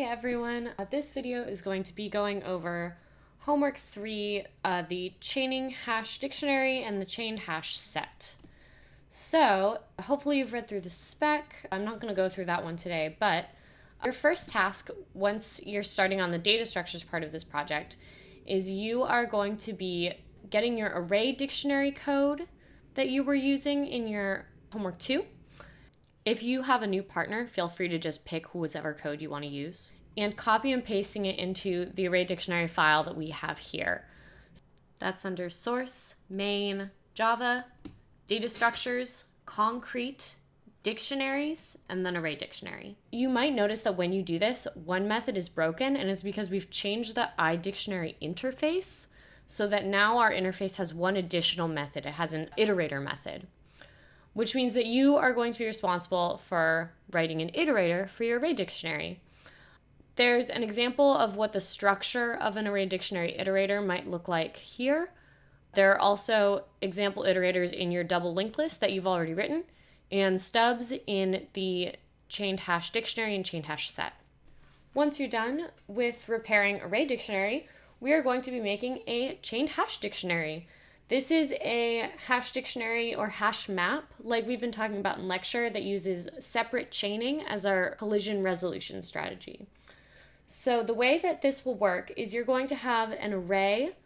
everyone, this video is going to be going over homework 3, the chaining hash dictionary and the chained hash set. So hopefully you've read through the spec. I'm not going to go through that one today, but your first task once you're starting on the data structures part of this project is you are going to be getting your array dictionary code that you were using in your homework 2. If you have a new partner, feel free to just pick whatever code you want to use and copy and pasting it into the array dictionary file that we have here. That's under source, main, Java, data structures, concrete, dictionaries, and then array dictionary. You might notice that when you do this, one method is broken, and it's because we've changed the iDictionary interface so that now our interface has one additional method. It has an iterator method, which means that you are going to be responsible for writing an iterator for your array dictionary. There's an example of what the structure of an array dictionary iterator might look like here. There are also example iterators in your double linked list that you've already written, and stubs in the chained hash dictionary and chained hash set. Once you're done with repairing array dictionary, we are going to be making a chained hash dictionary. This is a hash dictionary or hash map, like we've been talking about in lecture, that uses separate chaining as our collision resolution strategy. So the way that this will work is you're going to have an array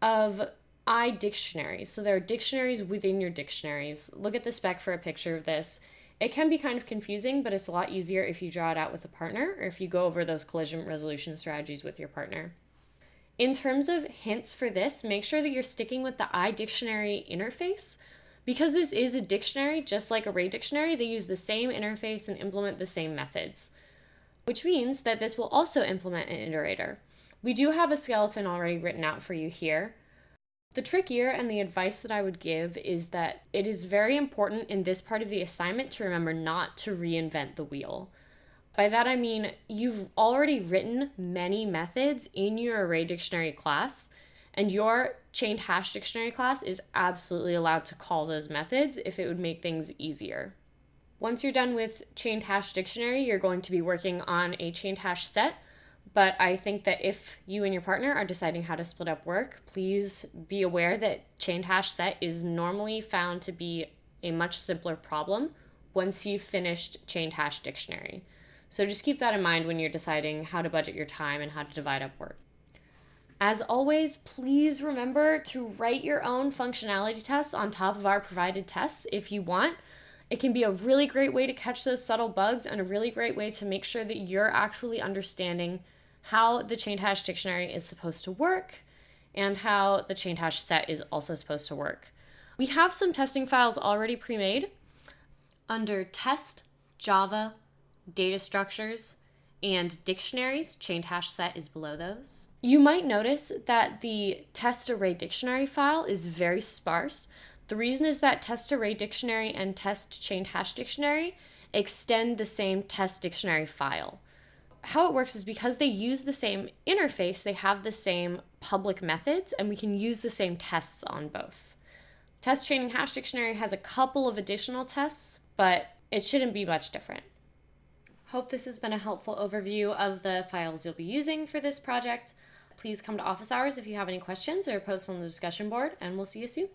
of iDictionaries. So there are dictionaries within your dictionaries. Look at the spec for a picture of this. It can be kind of confusing, but it's a lot easier if you draw it out with a partner or if you go over those collision resolution strategies with your partner. In terms of hints for this, make sure that you're sticking with the iDictionary interface. Because this is a dictionary, just like array dictionary, they use the same interface and implement the same methods, which means that this will also implement an iterator. We do have a skeleton already written out for you here. The trick here and the advice that I would give is that it is very important in this part of the assignment to remember not to reinvent the wheel. By that I mean you've already written many methods in your array dictionary class, and your chained hash dictionary class is absolutely allowed to call those methods if it would make things easier. Once you're done with chained hash dictionary, you're going to be working on a chained hash set, but I think that if you and your partner are deciding how to split up work, please be aware that chained hash set is normally found to be a much simpler problem once you've finished chained hash dictionary. So just keep that in mind when you're deciding how to budget your time and how to divide up work. As always, please remember to write your own functionality tests on top of our provided tests if you want. It can be a really great way to catch those subtle bugs and a really great way to make sure that you're actually understanding how the chained hash dictionary is supposed to work and how the chained hash set is also supposed to work. We have some testing files already pre-made under test, Java, data structures, and dictionaries. Chained hash set is below those. You might notice that the test array dictionary file is very sparse. The reason is that test array dictionary and test chained hash dictionary extend the same test dictionary file. How it works is because they use the same interface, they have the same public methods, and we can use the same tests on both. Test chaining hash dictionary has a couple of additional tests, but it shouldn't be much different. Hope this has been a helpful overview of the files you'll be using for this project. Please come to office hours if you have any questions or post on the discussion board, and we'll see you soon.